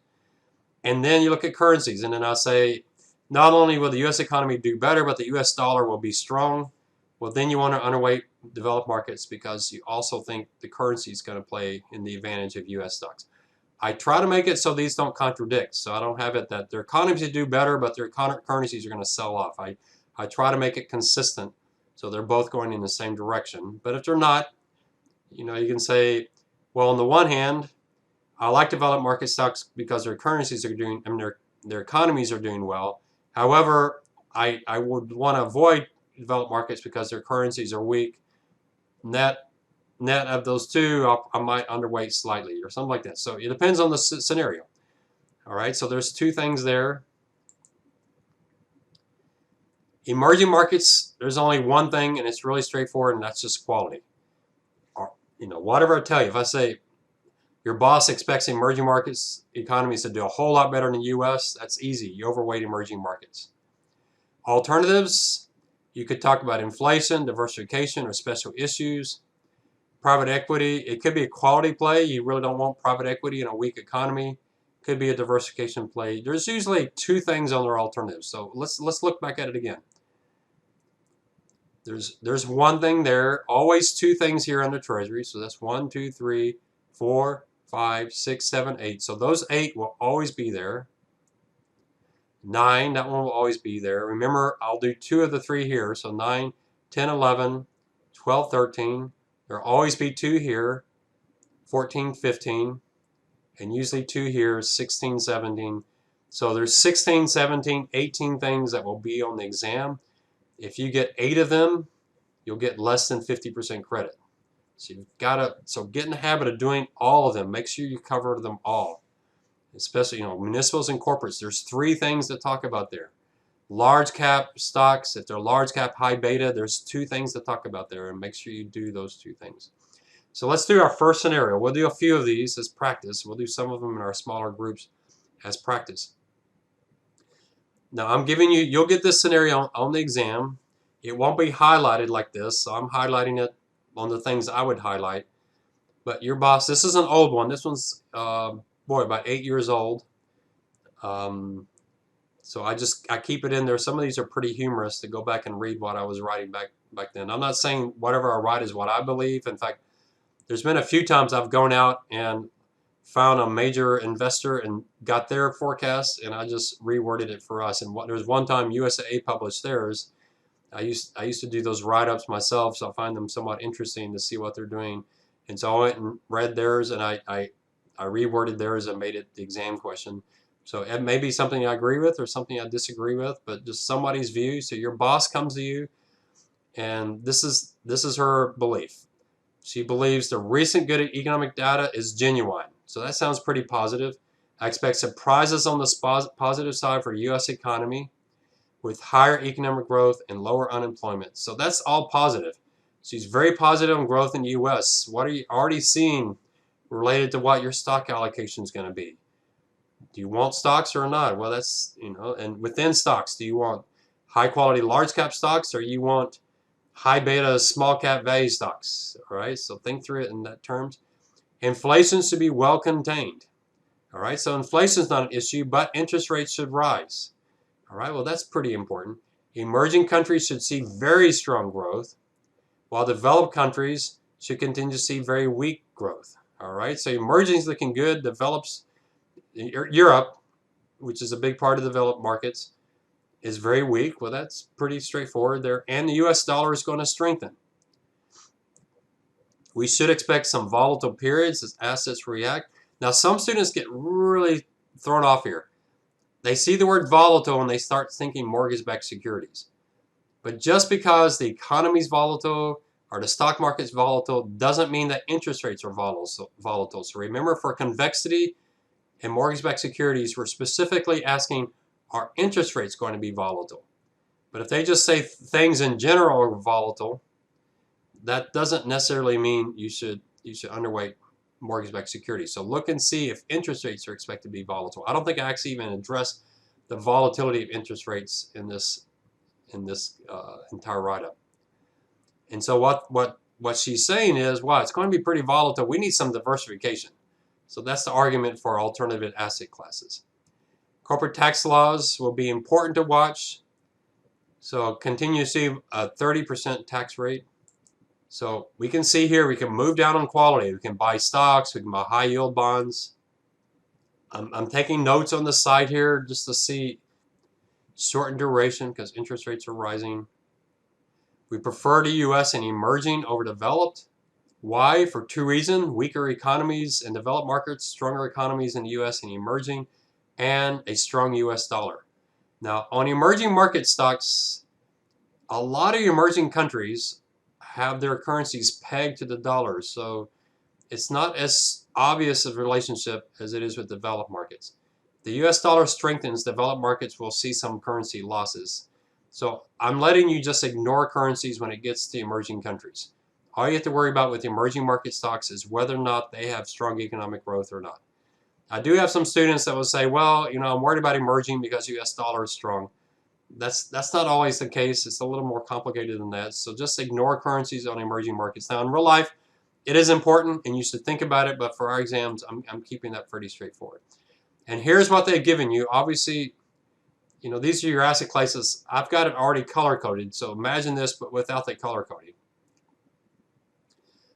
And then you look at currencies, and then I say, not only will the U.S. economy do better, but the U.S. dollar will be strong. Well, then you want to underweight developed markets because you also think the currency is going to play in the advantage of U.S. stocks. I try to make it so these don't contradict. So I don't have it that their economies do better, but their currencies are going to sell off. I try to make it consistent so they're both going in the same direction. But if they're not, you can say, well, on the one hand, I like developed market stocks because their currencies are doing, their economies are doing well. However, I would want to avoid developed markets because their currencies are weak. Net of those 2, I might underweight slightly or something like that. So it depends on the scenario. All right, so there's 2 things there. Emerging markets, there's only one thing, and it's really straightforward, and that's just quality. Or, whatever I tell you, if I say your boss expects emerging markets economies to do a whole lot better than the U.S., that's easy. You overweight emerging markets. Alternatives, you could talk about inflation, diversification, or special issues. Private equity, it could be a quality play. You really don't want private equity in a weak economy. Could be a diversification play. There's usually 2 things on their alternatives. So let's look back at it again. There's one thing there. Always 2 things here under Treasury. So that's 1, 2, 3, 4, 5, 6, 7, 8. So those 8 will always be there. 9, that one will always be there. Remember, I'll do 2 of the 3 here. So 9, 10, 11, 12, 13. There'll always be 2 here. 14, 15. and usually 2 here, 16, 17. So there's 16, 17, 18 things that will be on the exam. If you get 8 of them, you'll get less than 50% credit. So you've got to get in the habit of doing all of them. Make sure you cover them all. Especially, municipals and corporates. There's 3 things to talk about there. Large cap stocks, if they're large cap high beta, there's 2 things to talk about there, and make sure you do those 2 things. So let's do our first scenario. We'll do a few of these as practice. We'll do some of them in our smaller groups as practice. Now I'm giving you, you'll get this scenario on the exam. It won't be highlighted like this, so I'm highlighting it on the things I would highlight. But your boss, this is an old one. This one's, about 8 years old. So I keep it in there. Some of these are pretty humorous to go back and read what I was writing back then. I'm not saying whatever I write is what I believe. In fact, there's been a few times I've gone out and found a major investor and got their forecast, and I just reworded it for us. And there's one time USAA published theirs. I used to do those write-ups myself, so I find them somewhat interesting to see what they're doing. And so I went and read theirs, and I reworded theirs and made it the exam question. So it may be something I agree with or something I disagree with, but just somebody's view. So your boss comes to you, and this is her belief. She believes the recent good economic data is genuine. So that sounds pretty positive. I expect surprises on the positive side for U.S. economy with higher economic growth and lower unemployment. So that's all positive. She's very positive on growth in the U.S. What are you already seeing related to what your stock allocation is going to be? Do you want stocks or not? Well, that's, and within stocks, do you want high quality large cap stocks, or you want high beta small cap value stocks? All right, so think through it in that terms. Inflation should be well contained. All right, so inflation is not an issue, but interest rates should rise. All right, well, that's pretty important. Emerging countries should see very strong growth, while developed countries should continue to see very weak growth. All right, so emerging is looking good. Develops, Europe, which is a big part of developed markets, is very weak. Well, that's pretty straightforward there. And the U.S. dollar is going to strengthen. We should expect some volatile periods as assets react. Now, some students get really thrown off here. They see the word volatile and they start thinking mortgage-backed securities. But just because the economy's volatile or the stock market's volatile doesn't mean that interest rates are volatile. So remember, for convexity and mortgage-backed securities, we're specifically asking, are interest rates going to be volatile? But if they just say things in general are volatile, that doesn't necessarily mean you should underweight mortgage-backed securities. So look and see if interest rates are expected to be volatile. I don't think I actually even addressed the volatility of interest rates in this entire write-up. And so what she's saying is, wow, it's going to be pretty volatile. We need some diversification. So that's the argument for alternative asset classes. Corporate tax laws will be important to watch. So continue to see a 30% tax rate. So we can see here, we can move down on quality. We can buy stocks, we can buy high yield bonds. I'm taking notes on the side here just to see shortened duration because interest rates are rising. We prefer the U.S. and emerging over developed. Why? For 2 reasons: weaker economies in developed markets, stronger economies in the U.S. and emerging, and a strong U.S. dollar. Now, on emerging market stocks, a lot of emerging countries have their currencies pegged to the dollar, so it's not as obvious a relationship as it is with developed markets. The U.S. dollar strengthens, developed markets will see some currency losses. So I'm letting you just ignore currencies when it gets to emerging countries. All you have to worry about with emerging market stocks is whether or not they have strong economic growth or not. I do have some students that will say, well, I'm worried about emerging because U.S. dollar is strong. That's not always the case. It's a little more complicated than that. So just ignore currencies on emerging markets. Now, in real life, it is important, and you should think about it. But for our exams, I'm keeping that pretty straightforward. And here's what they've given you. Obviously, these are your asset classes. I've got it already color-coded. So imagine this, but without the color coding.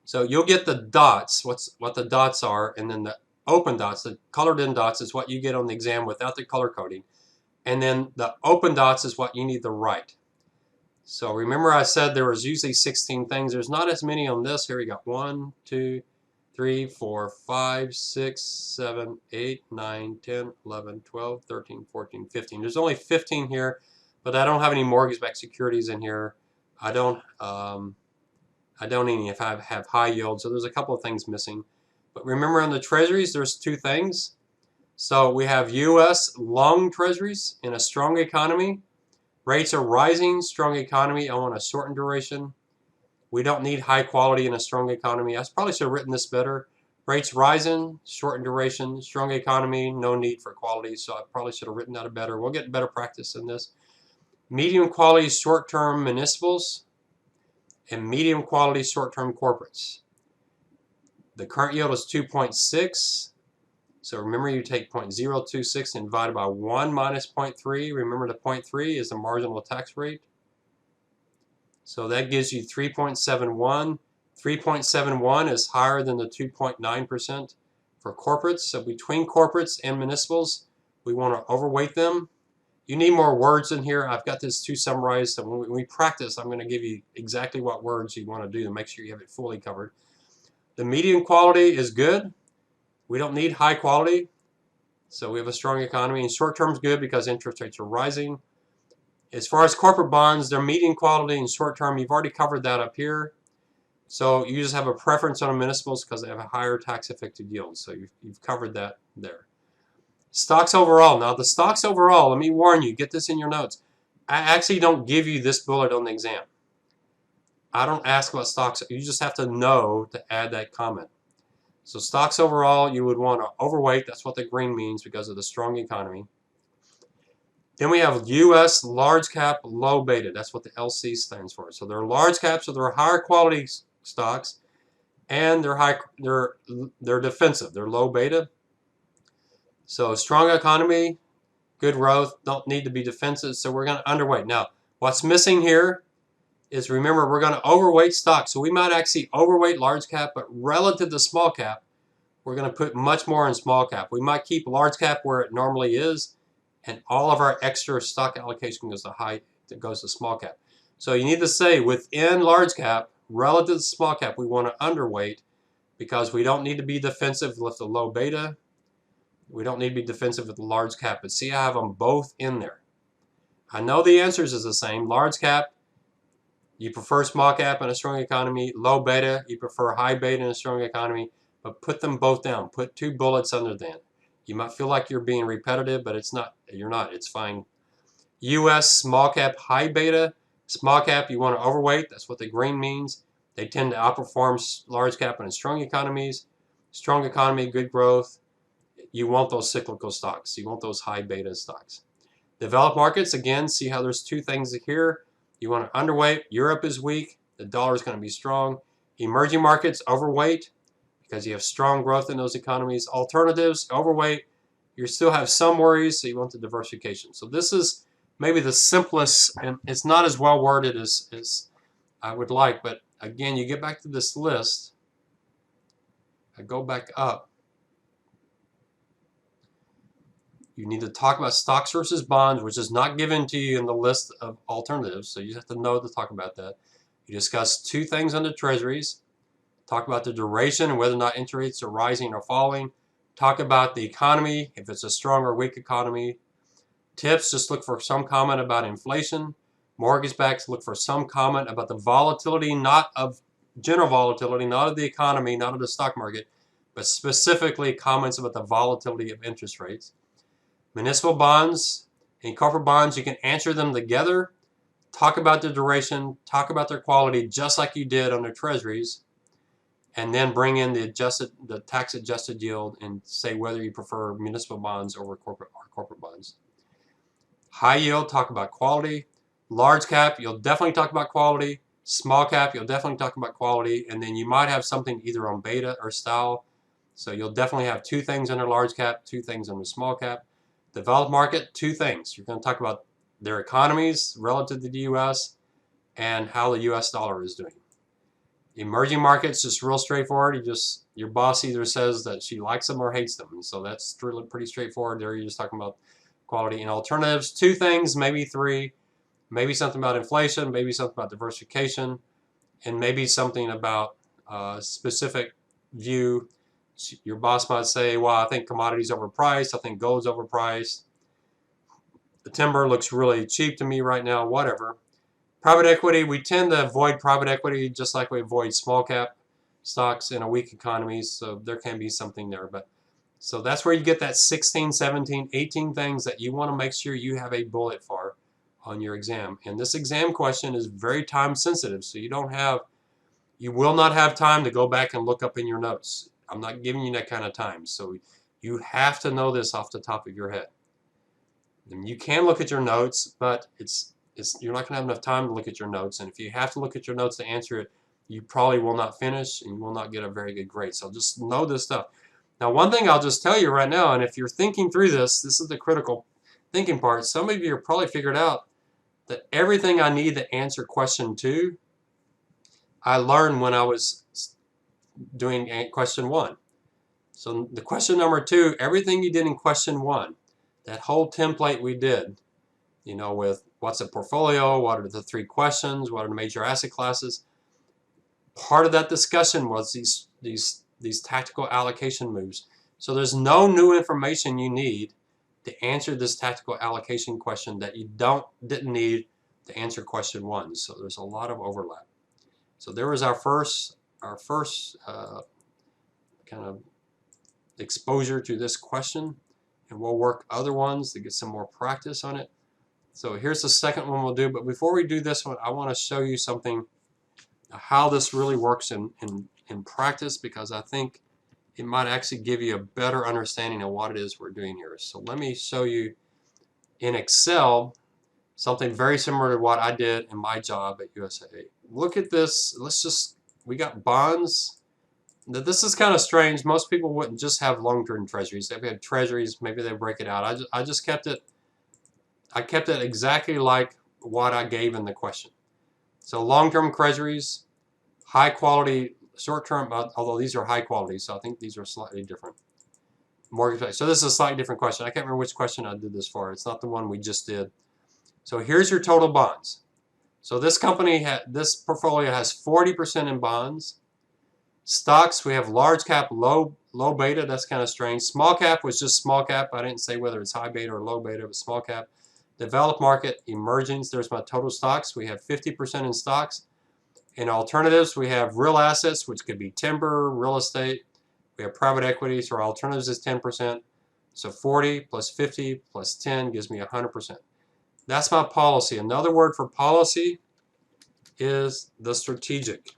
So you'll get the dots, what the dots are, and then the open dots, the colored-in dots is what you get on the exam without the color coding. And then the open dots is what you need to write. So remember I said there was usually 16 things. There's not as many on this. Here we got 1, 2, 3, 4, 5, 6, 7, 8, 9, 10, 11, 12, 13, 14, 15. There's only 15 here, but I don't have any mortgage-backed securities in here. I don't even have high yield, so there's a couple of things missing. But remember on the treasuries, there's two things. So we have U.S. long treasuries in a strong economy. Rates are rising, strong economy. I want a shortened duration. We don't need high quality in a strong economy. I probably should have written this better. Rates rising, shortened duration, strong economy, no need for quality. So I probably should have written that better. We'll get better practice in this. Medium quality short-term municipals and medium quality short-term corporates. The current yield is 2.6. So remember, you take 0.026 and divide by 1 minus 0.3. Remember, the 0.3 is the marginal tax rate. So that gives you 3.71. 3.71 is higher than the 2.9% for corporates. So between corporates and municipals, we want to overweight them. You need more words in here. I've got this to summarize. So when we practice, I'm going to give you exactly what words you want to do to make sure you have it fully covered. The median quality is good. We don't need high quality. So we have a strong economy. And short term is good because interest rates are rising. As far as corporate bonds, they're median quality and short term. You've already covered that up here. So you just have a preference on municipals because they have a higher tax effective yield. So you've covered that there. Stocks overall. Now the stocks overall, let me warn you, get this in your notes. I actually don't give you this bullet on the exam. I don't ask about stocks. You just have to know to add that comment. So stocks overall, you would want to overweight. That's what the green means because of the strong economy. Then we have U.S. large cap, low beta. That's what the LC stands for. So they're large caps, so they're higher quality stocks, and they're defensive. They're low beta. So strong economy, good growth, don't need to be defensive. So we're going to underweight. Now, what's missing here is, remember, we're going to overweight stocks. So we might actually overweight large cap, but relative to small cap, we're going to put much more in small cap. We might keep large cap where it normally is, and all of our extra stock allocation goes to small cap. So you need to say within large cap, relative to small cap, we want to underweight because we don't need to be defensive with the low beta. We don't need to be defensive with the large cap. But see, I have them both in there. I know the answers is the same. Large cap, you prefer small cap in a strong economy. Low beta, you prefer high beta in a strong economy. But put them both down. Put 2 bullets under them. You might feel like you're being repetitive, but it's not. You're not. It's fine. U.S. small cap, high beta. Small cap, you want to overweight. That's what the green means. They tend to outperform large cap in strong economies. Strong economy, good growth. You want those cyclical stocks. You want those high beta stocks. Developed markets, again, see how there's 2 things here. You want to underweight. Europe is weak. The dollar is going to be strong. Emerging markets, overweight, because you have strong growth in those economies. Alternatives, overweight. You still have some worries, so you want the diversification. So this is maybe the simplest, and it's not as well worded as I would like, but again, you get back to this list. I go back up. You need to talk about stocks versus bonds, which is not given to you in the list of alternatives, so you have to know to talk about that. You discuss 2 things under treasuries. Talk about the duration and whether or not interest rates are rising or falling. Talk about the economy, if it's a strong or weak economy. Tips, just look for some comment about inflation. Mortgage backs, look for some comment about the volatility, not of general volatility, not of the economy, not of the stock market, but specifically comments about the volatility of interest rates. Municipal bonds and corporate bonds, you can answer them together. Talk about the duration, talk about their quality, just like you did on the treasuries, and then bring in the tax adjusted yield and say whether you prefer municipal bonds over corporate bonds. High yield, talk about quality. Large cap, you'll definitely talk about quality. Small cap, you'll definitely talk about quality, and then you might have something either on beta or style. So you'll definitely have 2 things under large cap, 2 things under small cap. Developed market, 2 things. You're going to talk about their economies relative to the U.S. and how the U.S. dollar is doing. Emerging markets, just real straightforward. Your boss either says that she likes them or hates them. So that's really pretty straightforward. There you're just talking about quality. And alternatives, 2 things, maybe 3. Maybe something about inflation, maybe something about diversification, and maybe something about specific view. Your boss might say, well, I think commodities overpriced, I think gold's overpriced, the timber looks really cheap to me right now, whatever. Private equity, we tend to avoid private equity just like we avoid small cap stocks in a weak economy, so there can be something there. But so that's where you get that 16, 17, 18 things that you want to make sure you have a bullet for on your exam. And this exam question is very time sensitive, so you will not have time to go back and look up in your notes. I'm not giving you that kind of time. So you have to know this off the top of your head. And you can look at your notes, but you're not going to have enough time to look at your notes. And if you have to look at your notes to answer it, you probably will not finish and you will not get a very good grade. So just know this stuff. Now, one thing I'll just tell you right now, and if you're thinking through this, this is the critical thinking part. Some of you have probably figured out that everything I need to answer question 2, I learned when I was doing question 1. So the question number 2, everything you did in question 1, that whole template we did, with what's a portfolio, what are the 3 questions, what are the major asset classes, part of that discussion was these tactical allocation moves. So there's no new information you need to answer this tactical allocation question that you didn't need to answer question 1. So there's a lot of overlap. So there was our first kind of exposure to this question, and we'll work other ones to get some more practice on it. So here's the second one we'll do, but before we do this one, I want to show you something, how this really works in practice, because I think it might actually give you a better understanding of what it is we're doing here. So let me show you in Excel something very similar to what I did in my job at UTSA. Look at this. We got bonds. Now, this is kind of strange. Most people wouldn't just have long-term treasuries. If they have treasuries, maybe they break it out. I just kept it. I kept it exactly like what I gave in the question. So long-term treasuries, high quality, short-term, although these are high quality, so I think these are slightly different. Mortgage. So this is a slightly different question. I can't remember which question I did this for. It's not the one we just did. So here's your total bonds. So this this portfolio has 40% in bonds. Stocks, we have large cap, low beta. That's kind of strange. Small cap was just small cap. I didn't say whether it's high beta or low beta, but small cap. Developed market, emergings. There's my total stocks. We have 50% in stocks. In alternatives, we have real assets, which could be timber, real estate. We have private equity, so our alternatives is 10%. So 40 plus 50 plus 10 gives me 100%. That's my policy. Another word for policy is the strategic.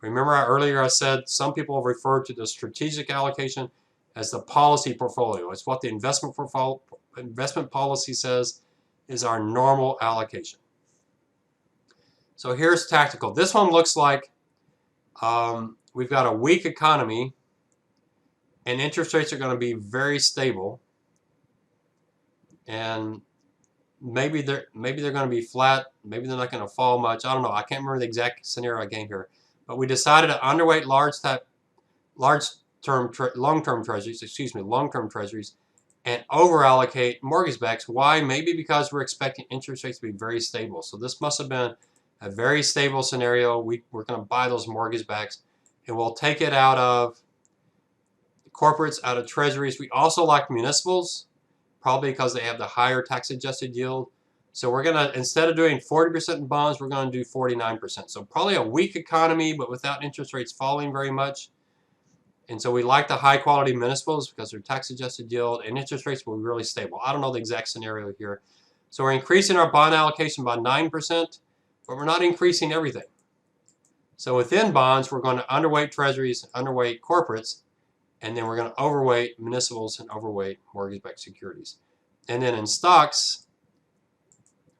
Remember earlier I said some people refer to the strategic allocation as the policy portfolio. It's what the investment policy says is our normal allocation. So here's tactical. This one looks like we've got a weak economy and interest rates are going to be very stable, and maybe they're going to be flat, maybe they're not going to fall much. I don't know. I can't remember the exact scenario I gave here. But we decided to underweight long-term treasuries, and over-allocate mortgage backs. Why? Maybe because we're expecting interest rates to be very stable. So this must have been a very stable scenario. We're going to buy those mortgage backs, and we'll take it out of corporates, out of treasuries. We also like municipals, probably because they have the higher tax-adjusted yield. So we're going to, instead of doing 40% in bonds, we're going to do 49%. So probably a weak economy, but without interest rates falling very much. And so we like the high-quality municipals because they're tax-adjusted yield, and interest rates will be really stable. I don't know the exact scenario here. So we're increasing our bond allocation by 9%, but we're not increasing everything. So within bonds, we're going to underweight treasuries, underweight corporates, and then we're going to overweight municipals and overweight mortgage-backed securities. And then in stocks,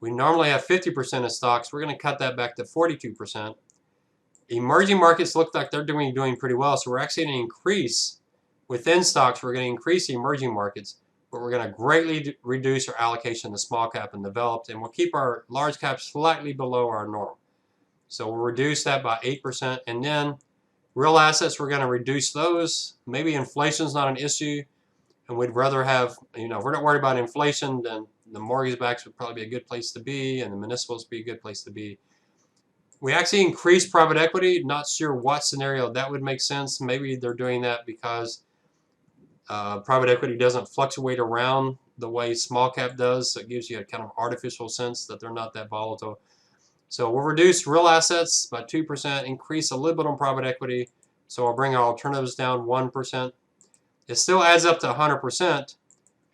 we normally have 50% of stocks. We're going to cut that back to 42%. Emerging markets look like they're doing pretty well, so we're actually going to increase within stocks. We're going to increase the emerging markets, but we're going to greatly reduce our allocation to small cap and developed, and we'll keep our large cap slightly below our norm. So we'll reduce that by 8%, and then real assets, we're going to reduce those. Maybe inflation's not an issue, and we'd rather have, if we're not worried about inflation, then the mortgage backs would probably be a good place to be, and the municipals would be a good place to be. We actually increased private equity. Not sure what scenario that would make sense. Maybe they're doing that because private equity doesn't fluctuate around the way small cap does, so it gives you a kind of artificial sense that they're not that volatile. So we'll reduce real assets by 2%, increase a little bit on private equity, so we'll bring our alternatives down 1%. It still adds up to 100%,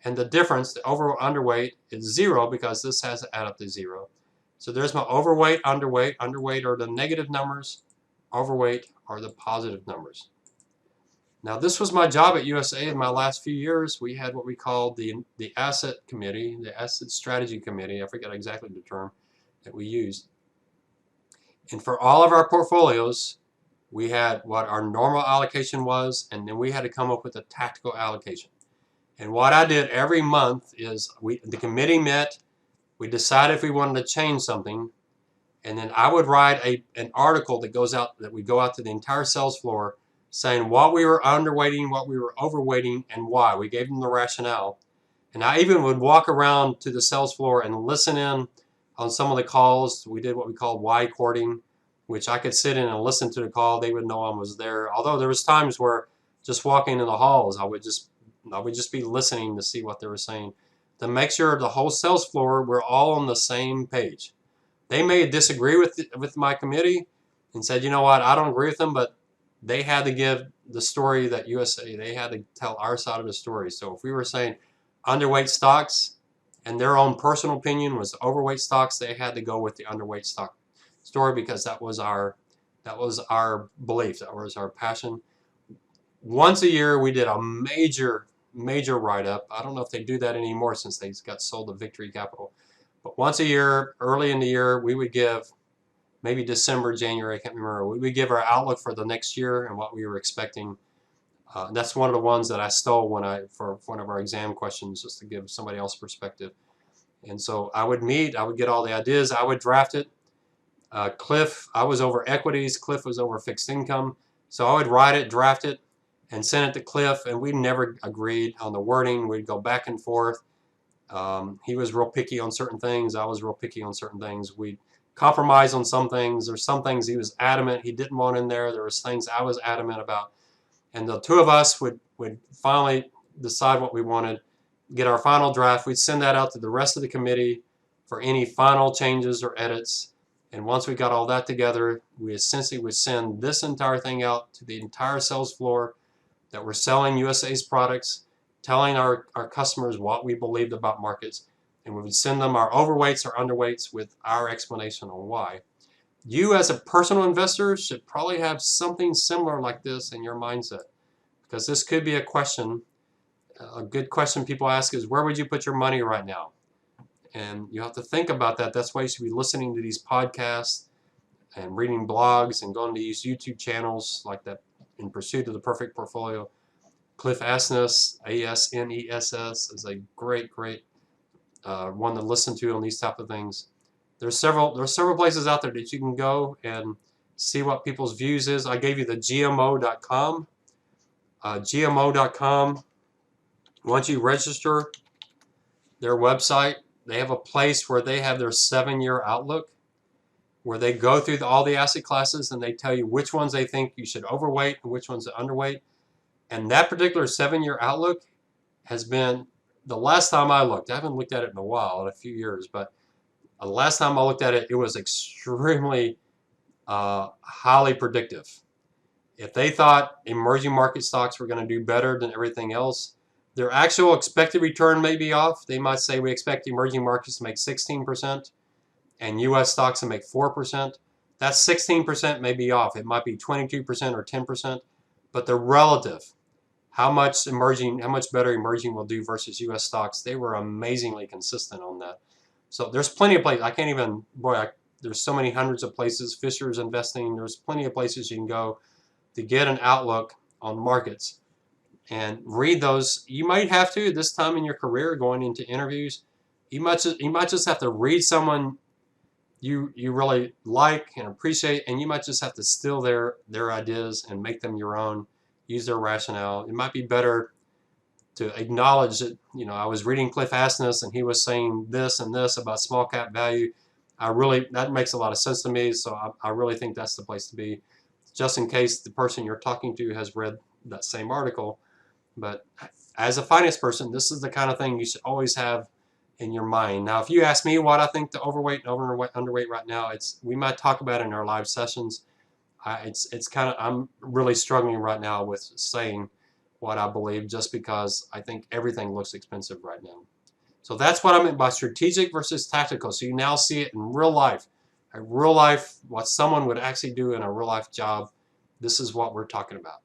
and the difference, the over or underweight, is 0 because this has to add up to 0. So there's my overweight, underweight. Underweight are the negative numbers, overweight are the positive numbers. Now, this was my job at USA in my last few years. We had what we called the asset committee, the asset strategy committee. I forget exactly the term that we used. And for all of our portfolios, we had what our normal allocation was, and then we had to come up with a tactical allocation. And what I did every month is the committee met, we decided if we wanted to change something, and then I would write an article that we go out to the entire sales floor saying what we were underweighting, what we were overweighting, and why. We gave them the rationale. And I even would walk around to the sales floor and listen in on some of the calls. We did what we called why courting, which I could sit in and listen to the call. They would know I was there. Although there was times where just walking in the halls, I would just be listening to see what they were saying, to make sure the whole sales floor, we're all on the same page. They may disagree with my committee and said, you know what, I don't agree with them, but they had to give the story that USA, they had to tell our side of the story. So if we were saying underweight stocks and their own personal opinion was overweight stocks, they had to go with the underweight stock story because that was our belief, that was our passion. Once a year we did a major write-up. I don't know if they do that anymore since they got sold to Victory Capital. But once a year, early in the year, we would give, maybe December, January, I can't remember, we would give our outlook for the next year and what we were expecting. That's one of the ones that I stole for one of our exam questions, just to give somebody else perspective. And so I would meet, I would get all the ideas, I would draft it. Cliff, I was over equities, Cliff was over fixed income. So I would write it, draft it, and send it to Cliff, and we never agreed on the wording. We'd go back and forth. He was real picky on certain things. I was real picky on certain things. We'd compromise on some things. There's some things he was adamant he didn't want in there. There was things I was adamant about. And the two of us would finally decide what we wanted, get our final draft. We'd send that out to the rest of the committee for any final changes or edits. And once we got all that together, we essentially would send this entire thing out to the entire sales floor that we're selling USA's products, telling our customers what we believed about markets, and we would send them our overweights or underweights with our explanation on why. You as a personal investor should probably have something similar like this in your mindset, because this could be a question. A good question people ask is, where would you put your money right now? And you have to think about that. That's why you should be listening to these podcasts and reading blogs and going to these YouTube channels like that, In Pursuit of the Perfect Portfolio. Cliff Asness, A-S-N-E-S-S, is a great one to listen to on these type of things. There's several places out there that you can go and see what people's views is. I gave you the GMO.com. GMO.com. Once you register their website, they have a place where they have their 7-year outlook, where they go through all the asset classes and they tell you which ones they think you should overweight and which ones are underweight. And that particular 7-year outlook has been, the last time I looked, I haven't looked at it in a while, in a few years, but the last time I looked at it, it was extremely highly predictive. If they thought emerging market stocks were going to do better than everything else, their actual expected return may be off. They might say we expect emerging markets to make 16% and U.S. stocks to make 4%. That 16% may be off. It might be 22% or 10%, but the relative, how much better emerging will do versus U.S. stocks, they were amazingly consistent on that. So there's plenty of places. I can't even, there's so many hundreds of places. Fisher's Investing, there's plenty of places you can go to get an outlook on markets and read those. You might have to, this time in your career, going into interviews, you might just have to read someone you really like and appreciate, and you might just have to steal their ideas and make them your own, use their rationale. It might be better to acknowledge that, I was reading Cliff Asness and he was saying this and this about small cap value. that makes a lot of sense to me. So I really think that's the place to be, just in case the person you're talking to has read that same article. But as a finance person, this is the kind of thing you should always have in your mind. Now, if you ask me what I think the overweight and underweight right now, we might talk about it in our live sessions. It's kind of, I'm really struggling right now with saying what I believe, just because I think everything looks expensive right now. So that's what I meant by strategic versus tactical. So you now see it in real life. What someone would actually do in a real life job. This is what we're talking about.